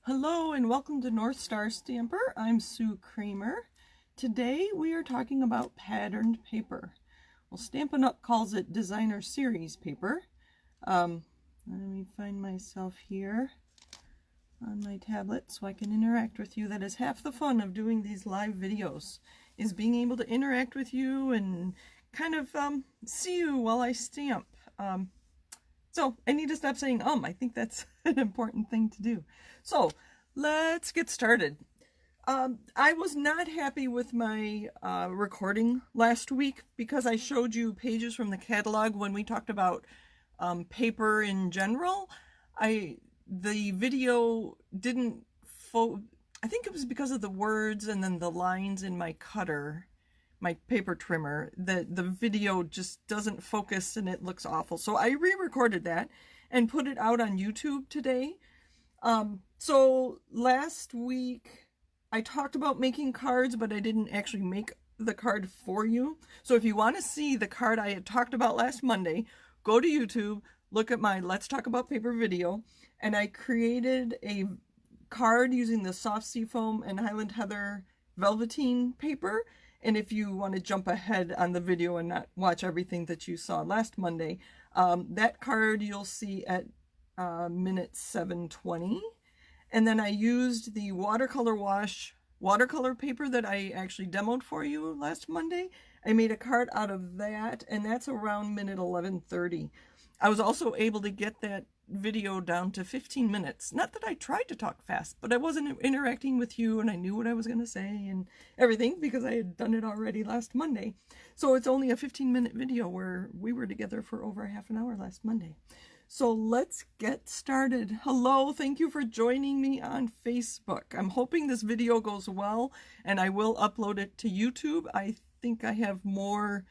Hello and welcome to North Star Stamper. I'm Sue Kremer. Today we are talking about patterned paper. Well, Stampin' Up calls it designer series paper. Let me find myself here on my tablet so I can interact with you. That is half the fun of doing these live videos, is being able to interact with you and kind of see you while I stamp. So I need to stop saying I think that's an important thing to do. So let's get started. I was not happy with my recording last week because I showed you pages from the catalog when we talked about paper in general. The video didn't I think it was because of the words and then the lines in my cutter, my paper trimmer, the video just doesn't focus and it looks awful. So I re-recorded that and put it out on YouTube today. So last week I talked about making cards, but I didn't actually make the card for you. So if you want to see the card I had talked about last Monday, go to YouTube, look at my Let's Talk About Paper video, and I created a card using the soft seafoam and Highland Heather velveteen paper. And if you want to jump ahead on the video and not watch everything that you saw last Monday, that card you'll see at minute 720. And then I used the watercolor wash watercolor paper that I actually demoed for you last Monday. I made a card out of that, and that's around minute 11:30. I was also able to get that video down to 15 minutes. Not that I tried to talk fast, but I wasn't interacting with you and I knew what I was going to say and everything because I had done it already last Monday. So it's only a 15-minute video where we were together for over half an hour last Monday. So let's get started. Hello, thank you for joining me on Facebook. I'm hoping this video goes well and I will upload it to YouTube. I think I have more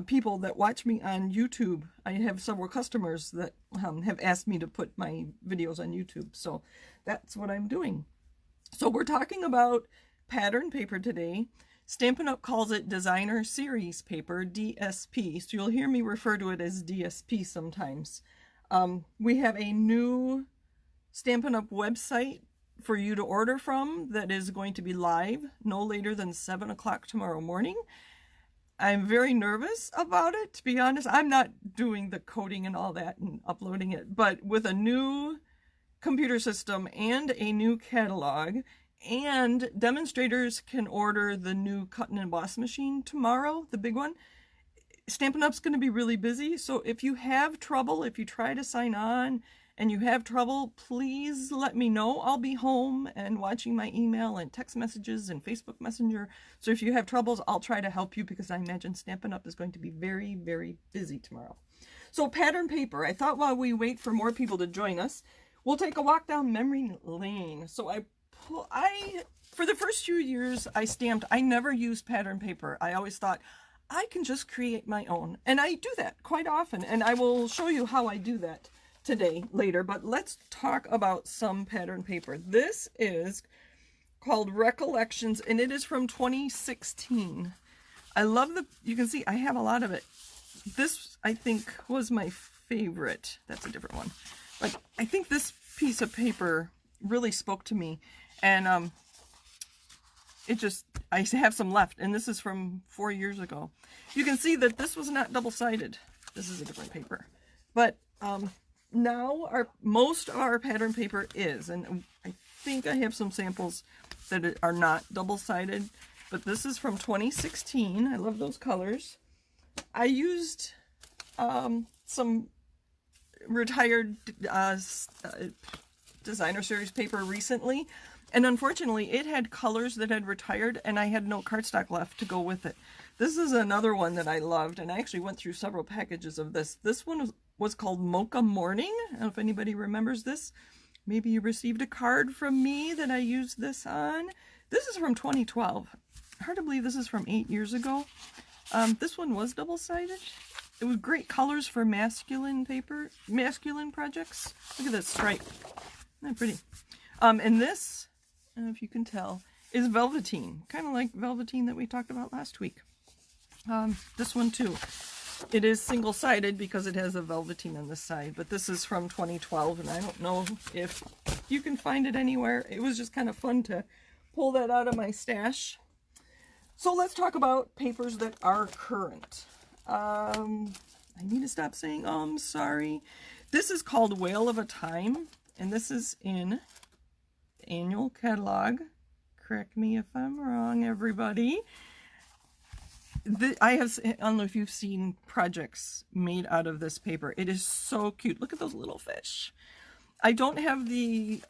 people that watch me on YouTube. I have several customers that have asked me to put my videos on YouTube, so that's what I'm doing. So we're talking about pattern paper today. Stampin' Up calls it designer series paper, DSP, so you'll hear me refer to it as DSP sometimes. We have a new Stampin' Up website for you to order from that is going to be live no later than 7 o'clock tomorrow morning. I'm very nervous about it, to be honest. I'm not doing the coding and all that and uploading it, but with a new computer system and a new catalog, and demonstrators can order the new cut and emboss machine tomorrow, the big one. Stampin' Up's going to be really busy, so if you have trouble, if you try to sign on and you have trouble, please let me know. I'll be home and watching my email and text messages and Facebook Messenger. So if you have troubles, I'll try to help you because I imagine Stampin' Up is going to be very, very busy tomorrow. So pattern paper. I thought while we wait for more people to join us, we'll take a walk down memory lane. So for the first few years I stamped, I never used pattern paper. I always thought, I can just create my own. And I do that quite often. And I will show you how I do that today later, but let's talk about some pattern paper. This is called Recollections and it is from 2016. I love you can see I have a lot of it. This I think was my favorite. That's a different one, but I think this piece of paper really spoke to me, and I have some left, and this is from 4 years ago. You can see that this was not double-sided. This is a different paper, but now most of our pattern paper is, and I think I have some samples that are not double-sided, but this is from 2016. I love those colors. I used some retired designer series paper recently, and unfortunately it had colors that had retired and I had no cardstock left to go with it. This is another one that I loved, and I actually went through several packages of this. This one was called Mocha Morning. I don't know if anybody remembers this. Maybe you received a card from me that I used this on. This is from 2012. Hard to believe this is from 8 years ago. This one was double-sided. It was great colors for masculine paper, masculine projects. Look at that stripe. Isn't that pretty? And this, I don't know if you can tell, is velveteen. Kind of like velveteen that we talked about last week. This one too. It is single-sided because it has a velveteen on the side, but this is from 2012, and I don't know if you can find it anywhere. It was just kind of fun to pull that out of my stash. So let's talk about papers that are current. I need to stop saying, oh, I'm sorry. This is called Whale of a Time, and this is in the annual catalog. Correct me if I'm wrong, everybody. I don't know if you've seen projects made out of this paper. It is so cute. Look at those little fish. I don't have the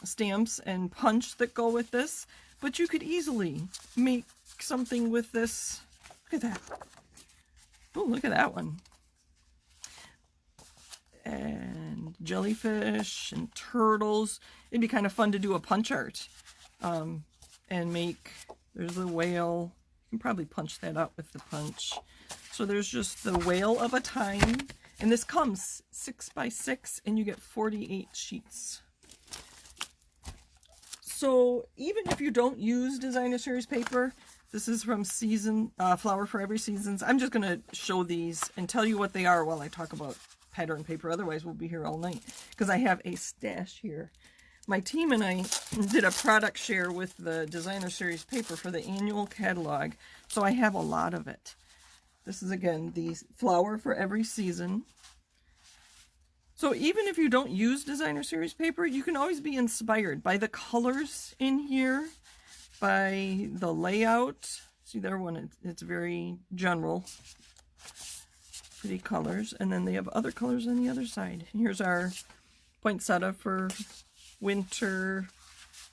stamps and punch that go with this, but you could easily make something with this. Look at that. Oh, look at that one. And jellyfish and turtles. It'd be kind of fun to do a punch art and make, there's a whale. You can probably punch that out with the punch. So there's just the Whale of a Time, and this comes 6 by 6, and you get 48 sheets. So even if you don't use designer series paper, this is from Flower for Every Seasons. I'm just going to show these and tell you what they are while I talk about pattern paper. Otherwise, we'll be here all night because I have a stash here. My team and I did a product share with the designer series paper for the annual catalog, so I have a lot of it. This is, again, the Flower for Every Season. So even if you don't use designer series paper, you can always be inspired by the colors in here, by the layout. See, there one, it's very general. Pretty colors. And then they have other colors on the other side. Here's our poinsettia for winter,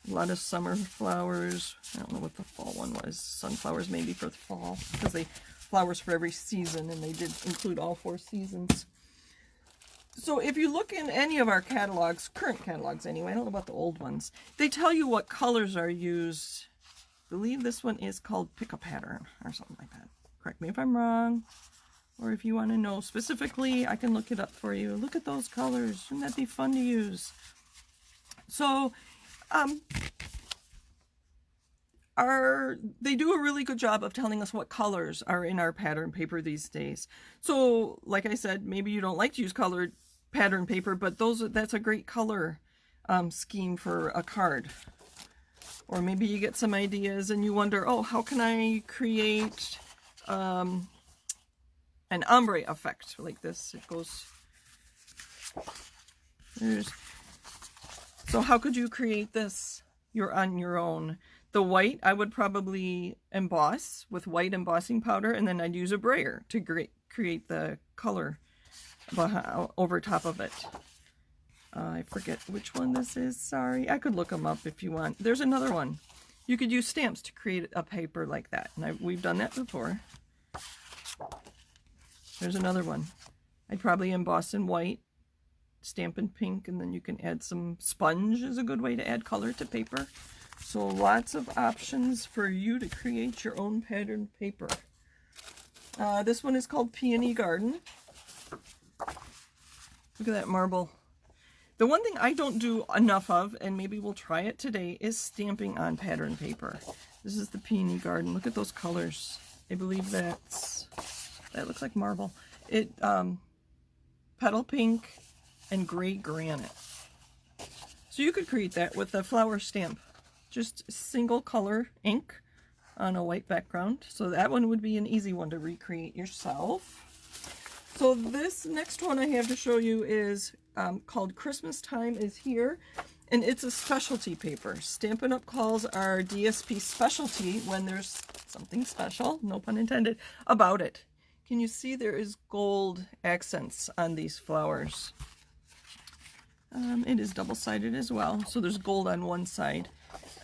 a lot of summer flowers. I don't know what the fall one was. Sunflowers maybe for the fall, because they flowers for every season, and they did include all 4 seasons. So if you look in any of our catalogs, current catalogs anyway, I don't know about the old ones, they tell you what colors are used. I believe this one is called Pick a Pattern or something like that. Correct me if I'm wrong. Or if you want to know specifically, I can look it up for you. Look at those colors. Wouldn't that be fun to use? So, they do a really good job of telling us what colors are in our pattern paper these days. So, like I said, maybe you don't like to use colored pattern paper, but that's a great color scheme for a card. Or maybe you get some ideas and you wonder, oh, how can I create an ombre effect like this? It goes... So how could you create this? You're on your own. The white, I would probably emboss with white embossing powder, and then I'd use a brayer to create the color over top of it. I forget which one this is, sorry. I could look them up if you want. There's another one. You could use stamps to create a paper like that, and we've done that before. There's another one. I'd probably emboss in white, stamp in pink, and then you can add some sponge is a good way to add color to paper. So lots of options for you to create your own pattern paper. This one is called Peony Garden. Look at that marble. The one thing I don't do enough of, and maybe we'll try it today, is stamping on pattern paper. This is the Peony Garden. Look at those colors. I believe that looks like marble. It petal pink and gray granite. So you could create that with a flower stamp. Just single color ink on a white background. So that one would be an easy one to recreate yourself. So this next one I have to show you is called Christmas Time is Here, and it's a specialty paper. Stampin' Up! Calls our DSP specialty when there's something special, no pun intended, about it. Can you see there is gold accents on these flowers? It is double-sided as well, so there's gold on one side.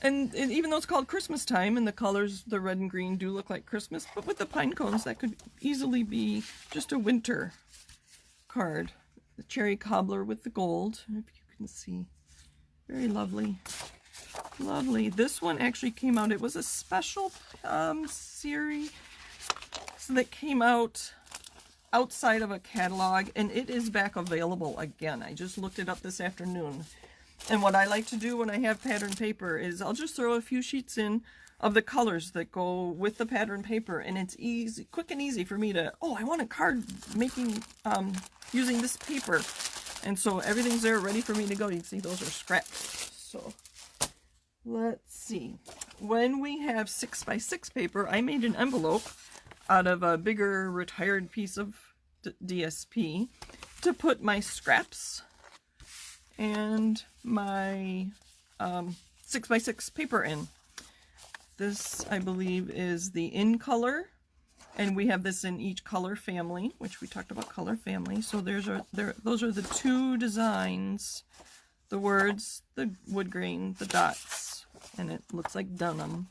And even though it's called Christmas Time and the colors, the red and green, do look like Christmas, but with the pine cones, that could easily be just a winter card. The cherry cobbler with the gold, if you can see. Very lovely. Lovely. This one actually came out, it was a special series that came out outside of a catalog, and it is back available again. I just looked it up this afternoon. And what I like to do when I have pattern paper is I'll just throw a few sheets in of the colors that go with the pattern paper, and it's easy, quick and easy for me to, oh, I want a card making, using this paper. And so everything's there ready for me to go. You can see those are scraps. So let's see. When we have 6x6 paper, I made an envelope out of a bigger retired piece of DSP to put my scraps and my 6x6 paper in. This, I believe, is the in color, and we have this in each color family, which we talked about color family. So those are the two designs, the words, the wood grain, the dots, and it looks like denim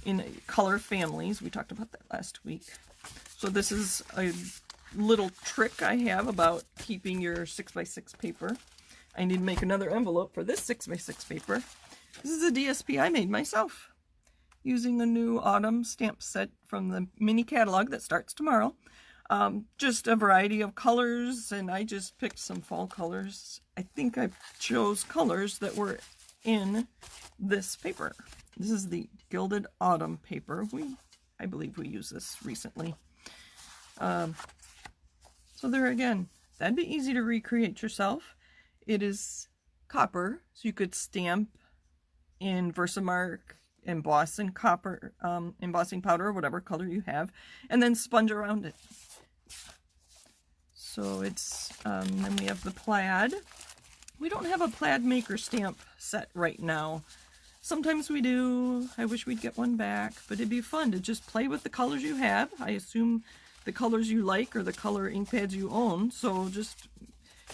in color families. We talked about that last week. So this is a little trick I have about keeping your 6x6 paper. I need to make another envelope for this 6x6 paper. This is a DSP I made myself, using a new autumn stamp set from the mini catalog that starts tomorrow. Just a variety of colors, and I just picked some fall colors. I think I chose colors that were in this paper. This is the Gilded Autumn paper. I believe we used this recently. So there again, that'd be easy to recreate yourself. It is copper, so you could stamp in Versamark, emboss in copper, embossing powder, or whatever color you have, and then sponge around it. So it's, then we have the plaid. We don't have a plaid maker stamp set right now. Sometimes we do. I wish we'd get one back, but it'd be fun to just play with the colors you have. I assume the colors you like are the color ink pads you own, so just,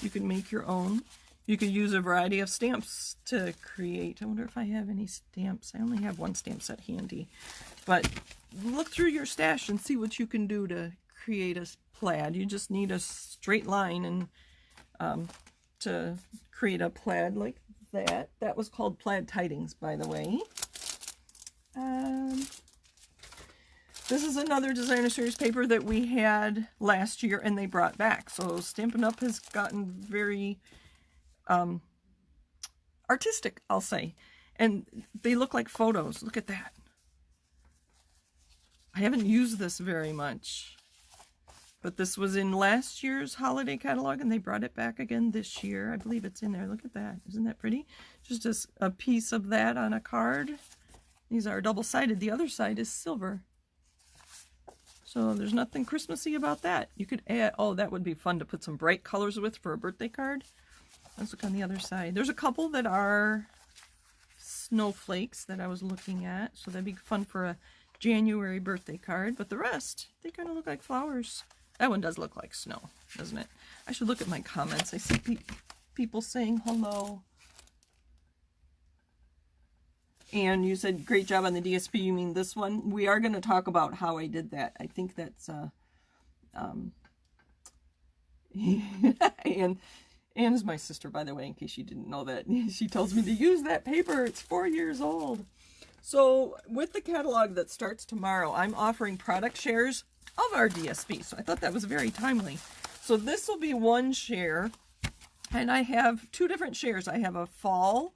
you can make your own. You could use a variety of stamps to create. I wonder if I have any stamps. I only have one stamp set handy. But look through your stash and see what you can do to create a plaid. You just need a straight line and to create a plaid like that. That was called Plaid Tidings, by the way. This is another designer series paper that we had last year and they brought back. So Stampin' Up has gotten very artistic, I'll say. And they look like photos. Look at that. I haven't used this very much, but this was in last year's holiday catalog and they brought it back again this year. I believe it's in there. Look at that. Isn't that pretty? Just a piece of that on a card. These are double-sided. The other side is silver. So there's nothing Christmassy about that. You could add, oh, that would be fun to put some bright colors with for a birthday card. Let's look on the other side. There's a couple that are snowflakes that I was looking at. So that'd be fun for a January birthday card. But the rest, they kind of look like flowers. That one does look like snow, doesn't it? I should look at my comments. I see people saying hello. And you said, great job on the DSP. You mean this one? We are going to talk about how I did that. I think that's, Anne is my sister, by the way, in case you didn't know that. She tells me to use that paper. It's 4 years old. So with the catalog that starts tomorrow, I'm offering product shares of our DSP. So I thought that was very timely. So this will be one share. And I have two different shares. I have a fall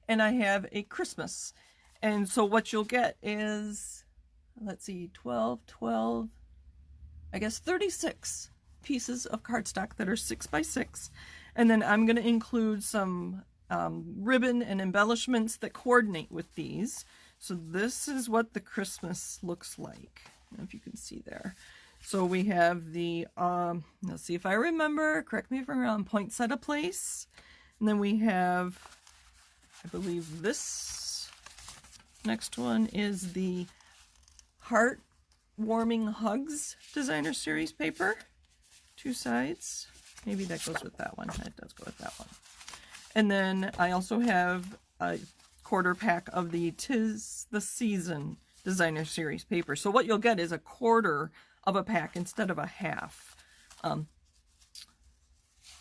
and I have a Christmas. And so what you'll get is, let's see, 12, I guess 36 pieces of cardstock that are 6x6. And then I'm going to include some ribbon and embellishments that coordinate with these. So this is what the Christmas looks like. I don't know if you can see there. So we have the, let's see if I remember, correct me if I'm wrong, poinsettia place. And then we have, I believe this next one is the Heartwarming Hugs Designer Series paper. Two sides. Maybe that goes with that one. That does go with that one. And then I also have a quarter pack of the 'Tis the Season Designer Series paper. So what you'll get is a quarter of a pack instead of a half.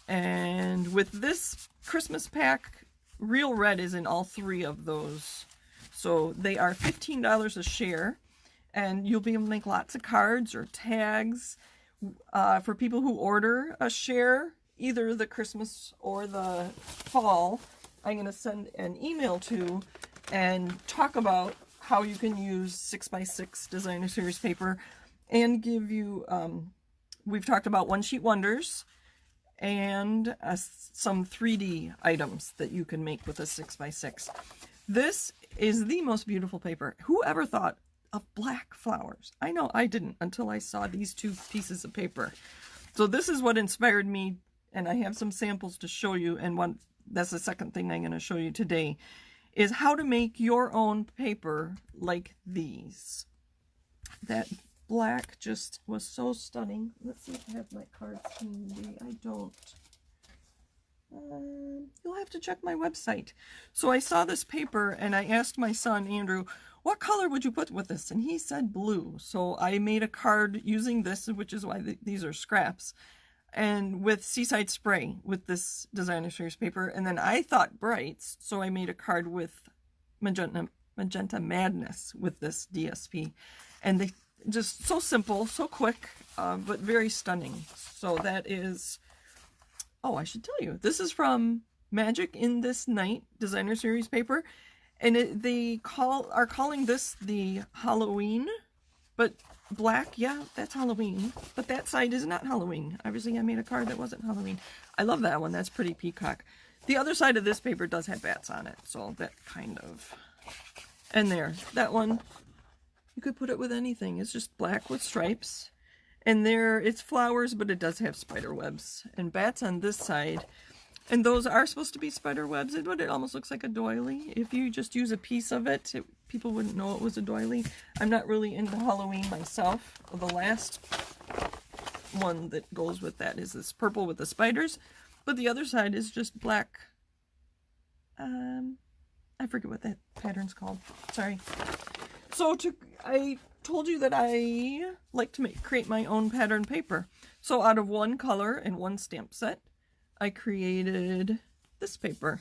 And with this Christmas pack, Real Red is in all three of those. So they are $15 a share. And you'll be able to make lots of cards or tags. For people who order a share, either the Christmas or the fall, I'm going to send an email to and talk about how you can use 6x6 designer series paper and give you, we've talked about one sheet wonders and some 3D items that you can make with a 6x6. This is the most beautiful paper. Whoever thought of black flowers? I know I didn't until I saw these two pieces of paper. So this is what inspired me, and I have some samples to show you, and that's the second thing I'm going to show you today, is how to make your own paper like these. That black just was so stunning. Let's see if I have my cards handy. I don't. You'll have to check my website. So I saw this paper and I asked my son, Andrew, what color would you put with this? And he said blue. So I made a card using this, which is why these are scraps, and with Seaside Spray with this designer series paper. And then I thought brights, so I made a card with Magenta Madness with this DSP. And they just so simple, so quick, but very stunning. So that is, oh, I should tell you, this is from Magic in This Night designer series paper. And they are calling this the Halloween, but black, yeah, that's Halloween. But that side is not Halloween. Obviously, I made a card that wasn't Halloween. I love that one. That's pretty peacock. The other side of this paper does have bats on it, so that kind of... And there, that one, you could put it with anything. It's just black with stripes. And there, it's flowers, but it does have spider webs. And bats on this side. And those are supposed to be spider webs, but it almost looks like a doily. If you just use a piece of it, people wouldn't know it was a doily. I'm not really into Halloween myself. The last one that goes with that is this purple with the spiders. But the other side is just black. I forget what that pattern's called. Sorry. So I told you that I like to create my own pattern paper. So out of one color and one stamp set, I created this paper.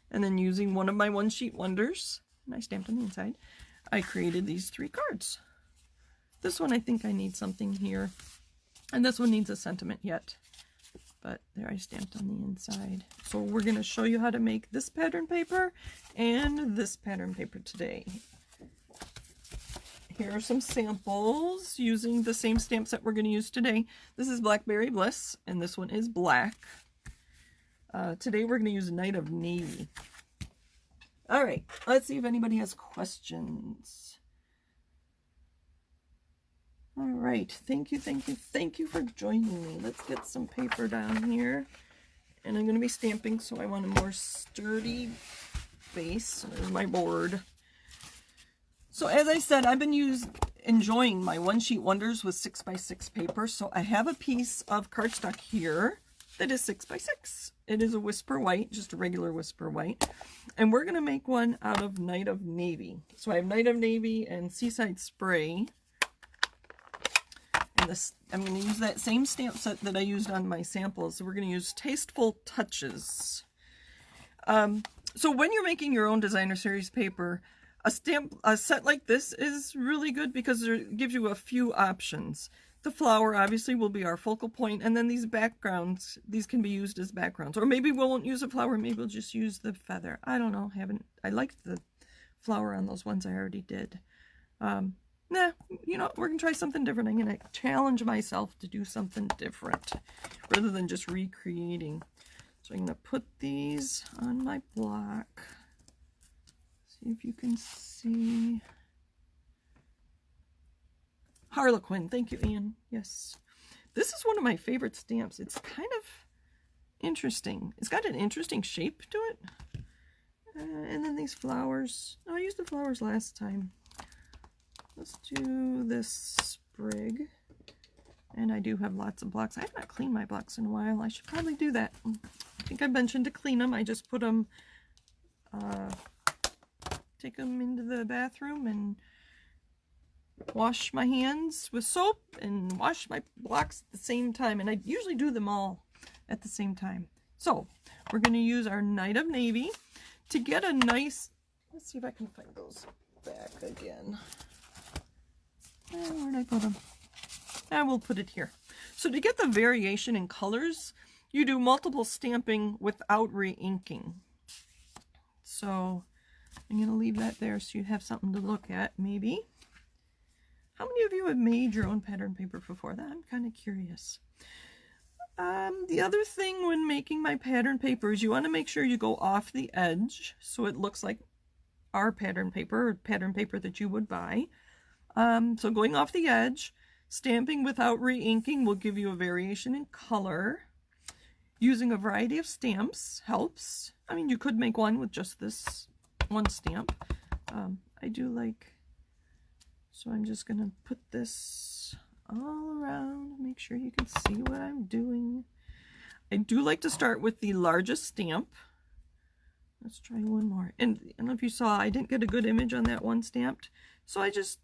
And then using one of my one sheet wonders, and I stamped on the inside, I created these 3 cards. This one I think I need something here. And this one needs a sentiment yet. But there, I stamped on the inside. So we're going to show you how to make this pattern paper and this pattern paper today. Here are some samples using the same stamp set we're going to use today. This is Blackberry Bliss, and this one is black. Today we're going to use Night of Navy. All right, let's see if anybody has questions. All right, thank you for joining me. Let's get some paper down here. And I'm going to be stamping, so I want a more sturdy base. There's my board. So as I said, I've been enjoying my one sheet wonders with 6x6 paper. So I have a piece of cardstock here that is 6x6. It is a Whisper White, just a regular Whisper White. And we're going to make one out of Night of Navy. So I have Night of Navy and Seaside Spray. And this, I'm going to use that same stamp set that I used on my samples. So we're going to use Tasteful Touches. So when you're making your own designer series paper, a set like this is really good because it gives you a few options. The flower obviously will be our focal point, and then these backgrounds, these can be used as backgrounds. Or maybe we won't use a flower, maybe we'll just use the feather. I don't know, I liked the flower on those ones I already did. Nah, you know, we're going to try something different. I'm going to challenge myself to do something different rather than just recreating. So I'm going to put these on my block. See if you can see. Harlequin. Thank you, Ian. Yes. This is one of my favorite stamps. It's kind of interesting. It's got an interesting shape to it. And then these flowers. Oh, I used the flowers last time. Let's do this sprig. And I do have lots of blocks. I have not cleaned my blocks in a while. I should probably do that. I think I mentioned to clean them. I just put them, take them into the bathroom and wash my hands with soap and wash my blocks at the same time. And I usually do them all at the same time. So we're going to use our Night of Navy to get a nice, let's see if I can find those back again. Where did I put them? I will put it here. So to get the variation in colors, you do multiple stamping without re-inking. So I'm going to leave that there so you have something to look at, maybe. How many of you have made your own pattern paper before? That I'm kind of curious. The other thing when making my pattern paper is you want to make sure you go off the edge so it looks like our pattern paper, or pattern paper that you would buy. So going off the edge, stamping without re-inking will give you a variation in color. Using a variety of stamps helps. I mean, you could make one with just this one stamp. I do like, so I'm just going to put this all around, make sure you can see what I'm doing. I do like to start with the largest stamp. Let's try one more. And I don't know if you saw, I didn't get a good image on that one stamped. So I just,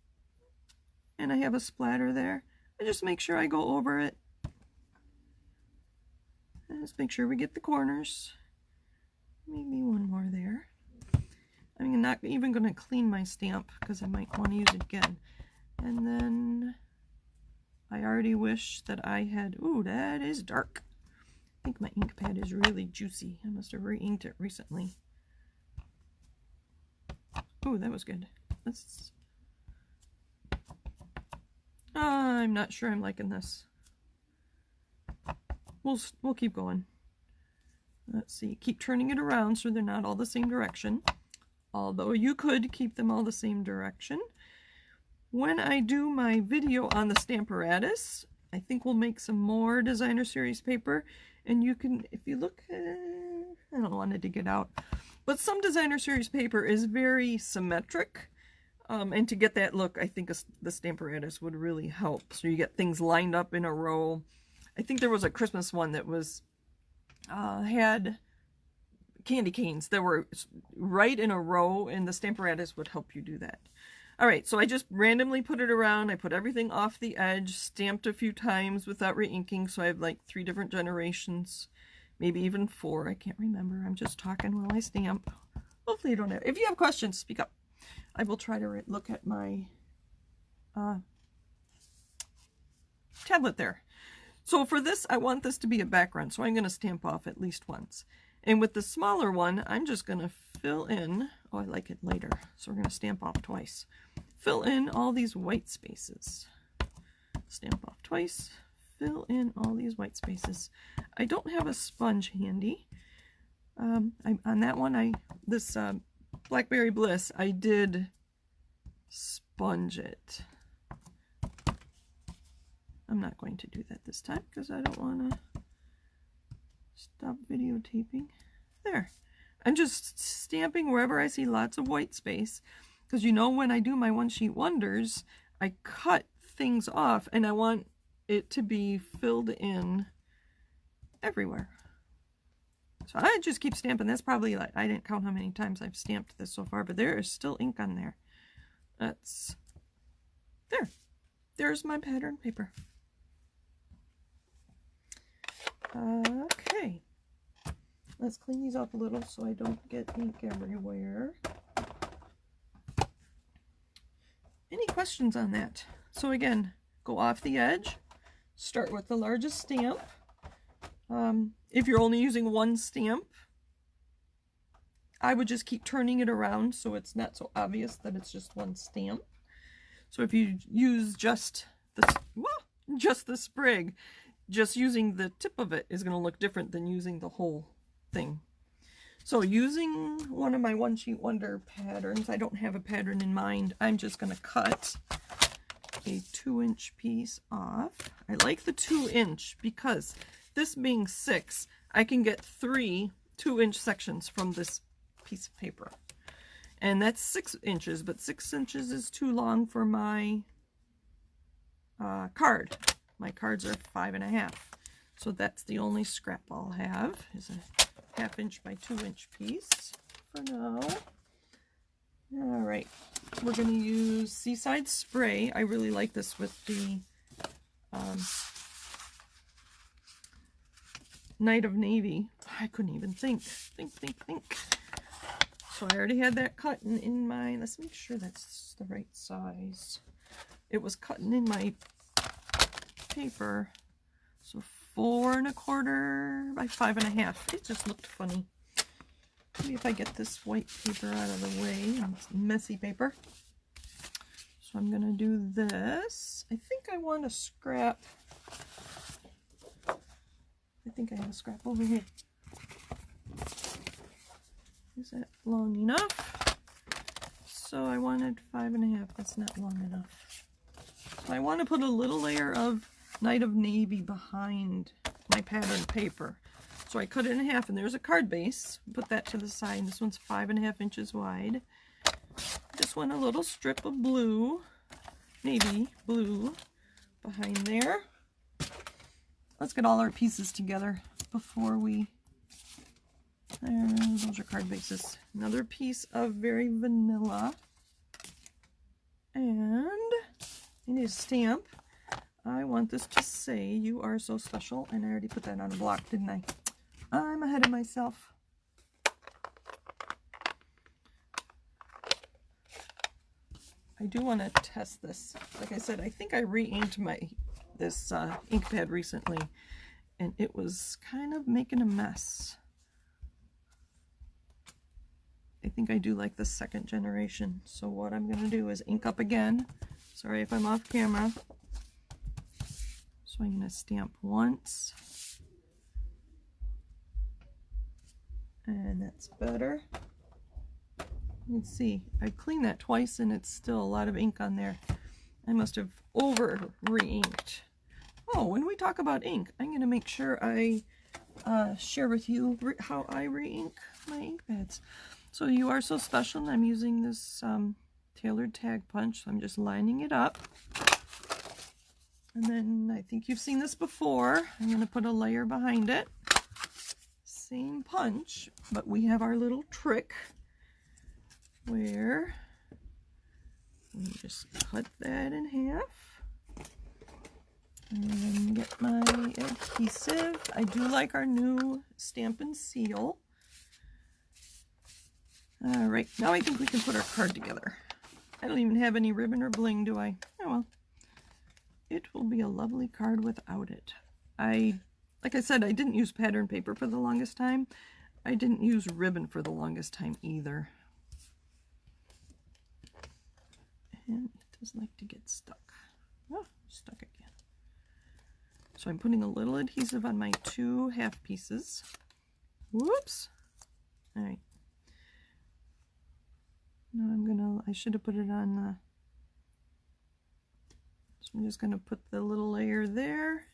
and I have a splatter there. I just make sure I go over it. And just make sure we get the corners. Maybe one more there. I'm not even going to clean my stamp because I might want to use it again. And then I already wish that I had, ooh, that is dark. I think my ink pad is really juicy. I must have re-inked it recently. Ooh, that was good. Let's, I'm not sure I'm liking this. We'll keep going. Let's see, keep turning it around so they're not all the same direction. Although you could keep them all the same direction. When I do my video on the Stamparatus, I think we'll make some more designer series paper. And you can, if you look, I don't want it to get out. But some designer series paper is very symmetric. And to get that look, I think the Stamparatus would really help. So you get things lined up in a row. I think there was a Christmas one that was, had candy canes that were right in a row, and the Stamparatus would help you do that. All right, so I just randomly put it around. I put everything off the edge, stamped a few times without re-inking, so I have like 3 different generations, maybe even 4. I can't remember. I'm just talking while I stamp. Hopefully you don't have. If you have questions, speak up. I will try to look at my tablet there. So for this, I want this to be a background, so I'm going to stamp off at least once. And with the smaller one, I'm just going to fill in, oh, I like it lighter, so we're going to stamp off twice. Fill in all these white spaces. Stamp off twice, fill in all these white spaces. I don't have a sponge handy. On that one, this Blackberry Bliss, I did sponge it. I'm not going to do that this time because I don't want to stop videotaping. There. I'm just stamping wherever I see lots of white space, because you know when I do my one sheet wonders, I cut things off and I want it to be filled in everywhere. So I just keep stamping. That's probably, like, I didn't count how many times I've stamped this so far, but there is still ink on there. That's there. There's my pattern paper. Okay, let's clean these up a little so I don't get ink everywhere. Any questions on that? So again, go off the edge, start with the largest stamp. If you're only using one stamp, I would just keep turning it around so it's not so obvious that it's just one stamp. So if you use just the sprig, just using the tip of it is going to look different than using the whole thing. So using one of my one sheet wonder patterns, I don't have a pattern in mind. I'm just going to cut a 2-inch piece off. I like the 2-inch because this being 6, I can get 3 2-inch sections from this piece of paper. And that's 6 inches, but 6 inches is too long for my card. My cards are 5.5. So that's the only scrap I'll have, is a 1/2 inch by 2-inch piece for now. All right, we're going to use Seaside Spray. I really like this with the Night of Navy. I couldn't even think. So I already had that cut in my, let's make sure that's the right size. It was cutting in my paper. So 4 1/4 by 5.5. It just looked funny. Maybe if I get this white paper out of the way, it's messy paper. So I'm going to do this. I think I want a scrap. I think I have a scrap over here. Is that long enough? So I wanted 5.5. That's not long enough. So I want to put a little layer of Night of Navy behind my patterned paper. So I cut it in half, and there's a card base. Put that to the side. This one's 5.5 inches wide. Just want a little strip of blue, navy blue, behind there. Let's get all our pieces together before we... those are card bases. Another piece of very vanilla. And I need a stamp. I want this to say, "You are so special." And I already put that on a block, didn't I? I'm ahead of myself. I do want to test this. Like I said, I think I re-inked this ink pad recently, and it was kind of making a mess. I think I do like the second generation. So what I'm going to do is ink up again. Sorry if I'm off camera. So I'm going to stamp once. And that's better. Let's see. I cleaned that twice and it's still a lot of ink on there. I must have over re-inked. Oh, when we talk about ink, I'm going to make sure I share with you how I re-ink my ink pads. So You Are So Special, and I'm using this tailored tag punch. So I'm just lining it up. And then I think you've seen this before. I'm going to put a layer behind it. Same punch, but we have our little trick where we just cut that in half. And then get my adhesive. I do like our new Stampin' Seal. Alright, now I think we can put our card together. I don't even have any ribbon or bling, do I? Oh well. It will be a lovely card without it. Like I said, I didn't use pattern paper for the longest time. I didn't use ribbon for the longest time either. And it does like to get stuck. Oh, stuck again. So I'm putting a little adhesive on my 2 half pieces. Whoops. Alright. Now I should have put it on so I'm just going to put the little layer there.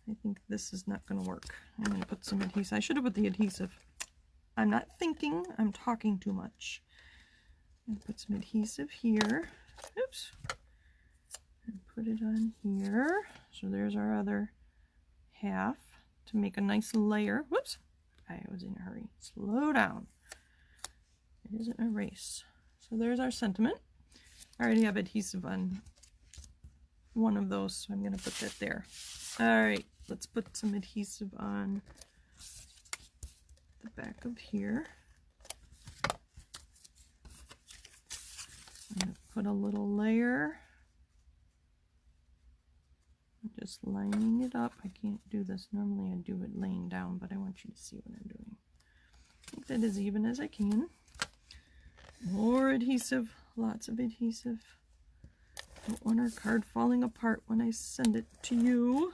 I think this is not going to work. I'm going to put some adhesive. I should have put the adhesive. I'm not thinking, I'm talking too much. And put some adhesive here. Oops. And put it on here. So there's our other half to make a nice layer. Whoops. I was in a hurry. Slow down. It isn't a race. So there's our sentiment. I already have adhesive on one of those, so I'm going to put that there. Alright, let's put some adhesive on the back of here. I'm going to put a little layer. I'm just lining it up. I can't do this. Normally I do it laying down, but I want you to see what I'm doing. Make that as even as I can. More adhesive, lots of adhesive. Don't want our card falling apart when I send it to you.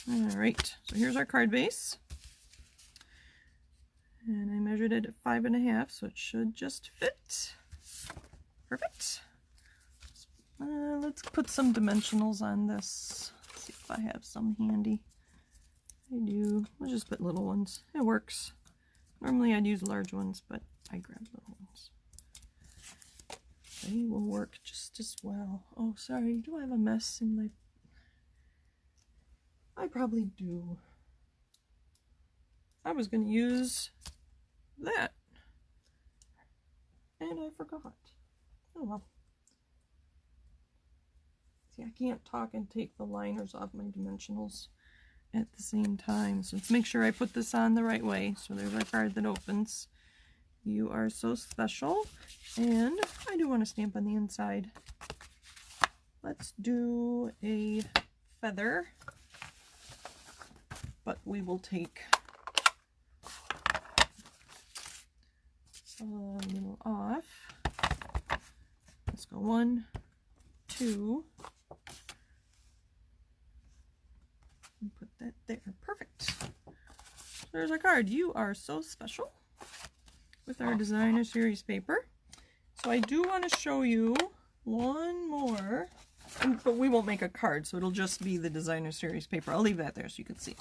Alright, so here's our card base. And I measured it at 5.5, so it should just fit. Perfect. Let's put some dimensionals on this. Let's see if I have some handy. I do. We'll just put little ones. It works. Normally I'd use large ones, but I grabbed little ones. They will work just as well. Oh, sorry. Do I have a mess in my... I probably do. I was going to use that. And I forgot. Oh well. See, I can't talk and take the liners off my dimensionals at the same time. So let's make sure I put this on the right way. So there's our card that opens. You Are So Special. And I do want to stamp on the inside. Let's do a feather. But we will take So 1, 2, and put that there. Perfect. There's our card. You are so special with our designer series paper. So I do want to show you one more, but we won't make a card, so it'll just be the designer series paper. I'll leave that there so you can see.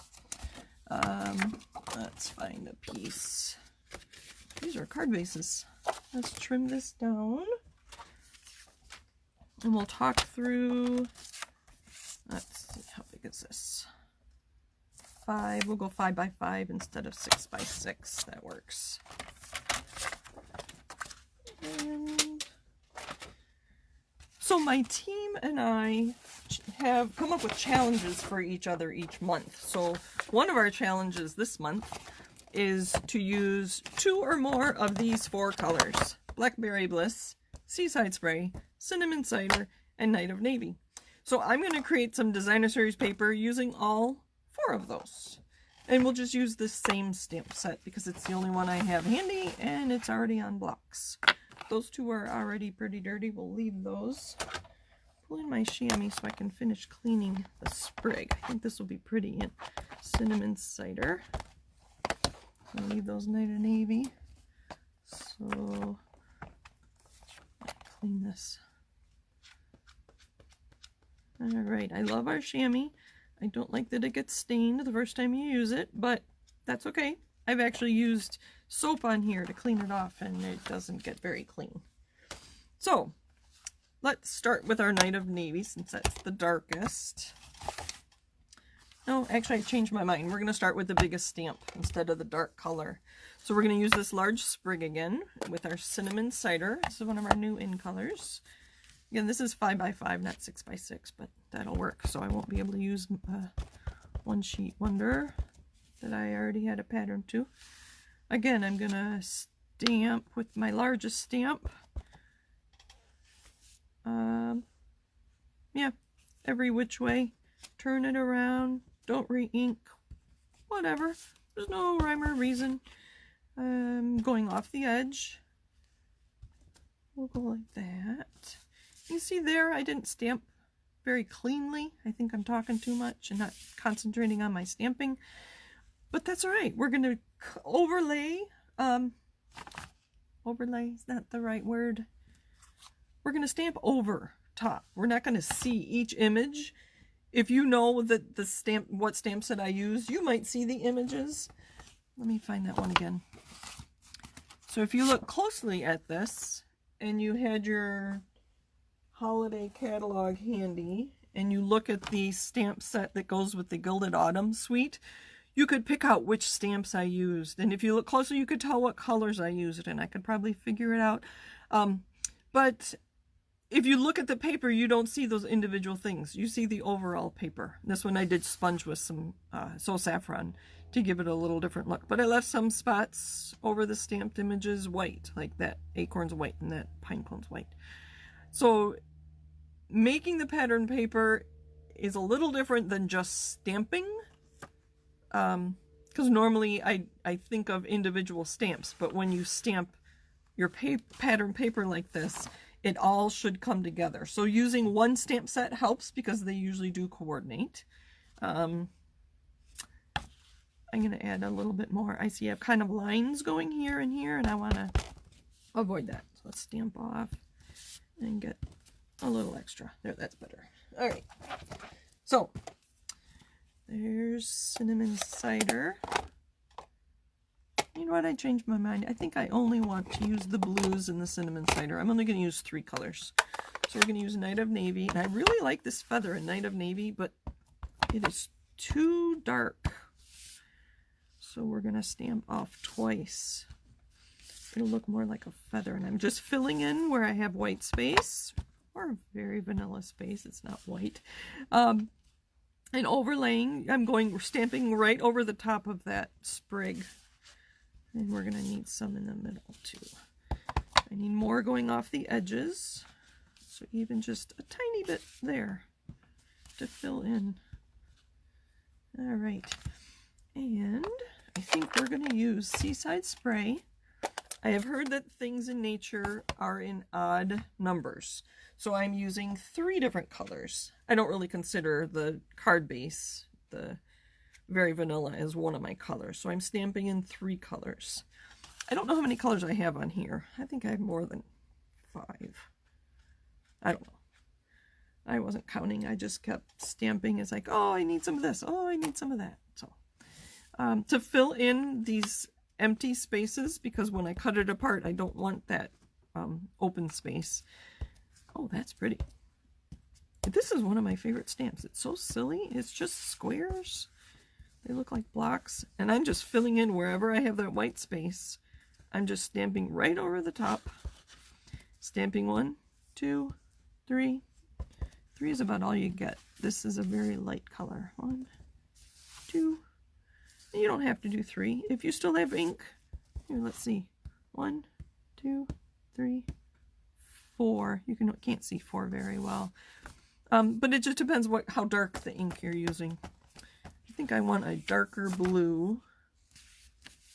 Let's find a piece. These are card bases. Let's trim this down. And we'll talk through, let's see, how big is this? 5, we'll go 5 by 5 instead of 6 by 6. That works. And so my team and I have come up with challenges for each other each month. So one of our challenges this month is to use 2 or more of these 4 colors: Blackberry Bliss, Seaside Spray, Cinnamon Cider, and Night of Navy. So I'm going to create some designer series paper using all 4 of those. And we'll just use this same stamp set because it's the only one I have handy and it's already on blocks. Those 2 are already pretty dirty. We'll leave those. Pull in my chamois so I can finish cleaning the sprig. I think this will be pretty in Cinnamon Cider. I'll leave those Night of Navy. So clean this. Alright, I love our chamois. I don't like that it gets stained the first time you use it, but that's okay. I've actually used soap on here to clean it off and it doesn't get very clean. So, let's start with our Night of Navy since that's the darkest. No, actually I changed my mind. We're going to start with the biggest stamp instead of the dark color. So we're going to use this large sprig again with our Cinnamon Cider. This is one of our new in colors. Again, this is 5 by 5, not 6 by 6, but that'll work. So I won't be able to use One Sheet Wonder that I already had a pattern to. Again, I'm going to stamp with my largest stamp. Yeah, every which way. Turn it around. Don't re-ink. Whatever. There's no rhyme or reason. Going off the edge. We'll go like that. You see there, I didn't stamp very cleanly. I think I'm talking too much and not concentrating on my stamping. But that's alright. We're going to overlay. Overlay is not the right word. We're going to stamp over top. We're not going to see each image. If you know that the stamp, what stamp set I use, you might see the images. Let me find that one again. So if you look closely at this and you had your holiday catalog handy and you look at the stamp set that goes with the Gilded Autumn suite, you could pick out which stamps I used. And if you look closer, you could tell what colors I used, and I could probably figure it out. But if you look at the paper, you don't see those individual things. You see the overall paper. This one I did sponge with some So Saffron to give it a little different look. But I left some spots over the stamped images white, like that acorn's white and that pine cone's white. So making the pattern paper is a little different than just stamping. Because normally I think of individual stamps, but when you stamp your pattern paper like this, it all should come together. So using one stamp set helps because they usually do coordinate. I'm going to add a little bit more. I see I have kind of lines going here and here, and I want to avoid that. So let's stamp off and get a little extra. There, that's better. All right. So there's Cinnamon Cider. You know what? I changed my mind. I think I only want to use the blues in the Cinnamon Cider. I'm only going to use 3 colors. So we're going to use Night of Navy. And I really like this feather in Night of Navy, but it is too dark. So we're going to stamp off twice. It'll look more like a feather. And I'm just filling in where I have white space. Or very vanilla space. It's not white. And overlaying, we're stamping right over the top of that sprig. And we're going to need some in the middle too. I need more going off the edges. So even just a tiny bit there to fill in. All right. And I think we're going to use Seaside Spray I have heard that things in nature are in odd numbers. So I'm using 3 different colors. I don't really consider the card base, the Very Vanilla, as one of my colors. So I'm stamping in 3 colors. I don't know how many colors I have on here. I think I have more than 5. I don't know. I wasn't counting. I just kept stamping. It's like, oh, I need some of this. Oh, I need some of that. So to fill in these empty spaces, because when I cut it apart, I don't want that open space. Oh, that's pretty. This is one of my favorite stamps. It's so silly. It's just squares. They look like blocks. And I'm just filling in wherever I have that white space. I'm just stamping right over the top. Stamping 1, 2, 3. 3 is about all you get. This is a very light color. 1, 2. You don't have to do 3. If you still have ink, here, let's see. 1, 2, 3, 4. You can't see 4 very well. But it just depends how dark the ink you're using. I think I want a darker blue.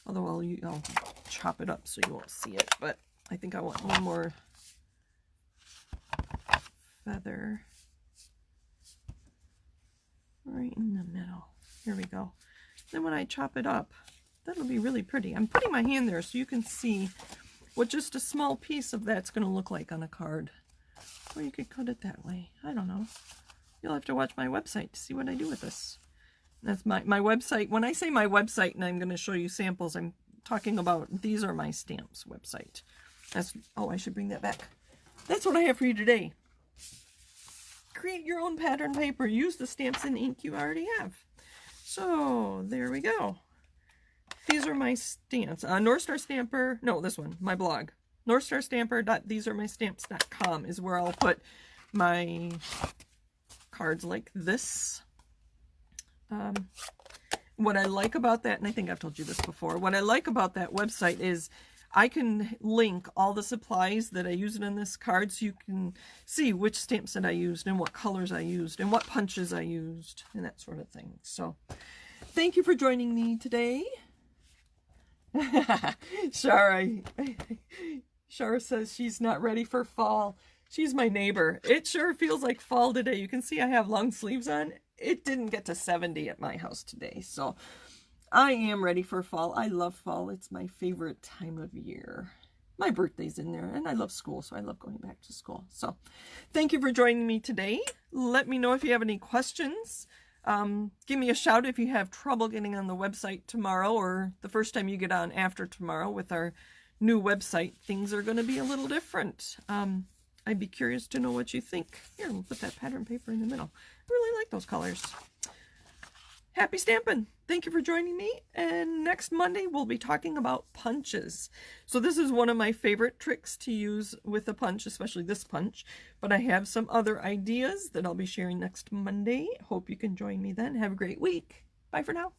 Although I'll chop it up so you won't see it. But I think I want one more feather right in the middle. Here we go. Then when I chop it up, that'll be really pretty. I'm putting my hand there so you can see what just a small piece of that's going to look like on a card. Or you could cut it that way. I don't know. You'll have to watch my website to see what I do with this. That's my website. When I say my website and I'm going to show you samples, I'm talking about These Are My Stamps website. Oh, I should bring that back. That's what I have for you today. Create your own pattern paper. Use the stamps and ink you already have. So, there we go. These are my stamps. North Star Stamper, no, this one, my blog. NorthStarStamper.TheseAreMyStamps.com is where I'll put my cards like this. What I like about that, and I think I've told you this before, what I like about that website is I can link all the supplies that I used in this card so you can see which stamps that I used and what colors I used and what punches I used and that sort of thing. So thank you for joining me today. Shara says she's not ready for fall. She's my neighbor. It sure feels like fall today. You can see I have long sleeves on. It didn't get to 70 at my house today, so I am ready for fall. I love fall. It's my favorite time of year. My birthday's in there, and I love school, so I love going back to school. So thank you for joining me today. Let me know if you have any questions. Give me a shout if you have trouble getting on the website tomorrow or the first time you get on after tomorrow with our new website. Things are going to be a little different. I'd be curious to know what you think. Here, we'll put that pattern paper in the middle. I really like those colors. Happy stamping! Thank you for joining me, and next Monday we'll be talking about punches. So this is one of my favorite tricks to use with a punch, especially this punch, but I have some other ideas that I'll be sharing next Monday. Hope you can join me then. Have a great week. Bye for now.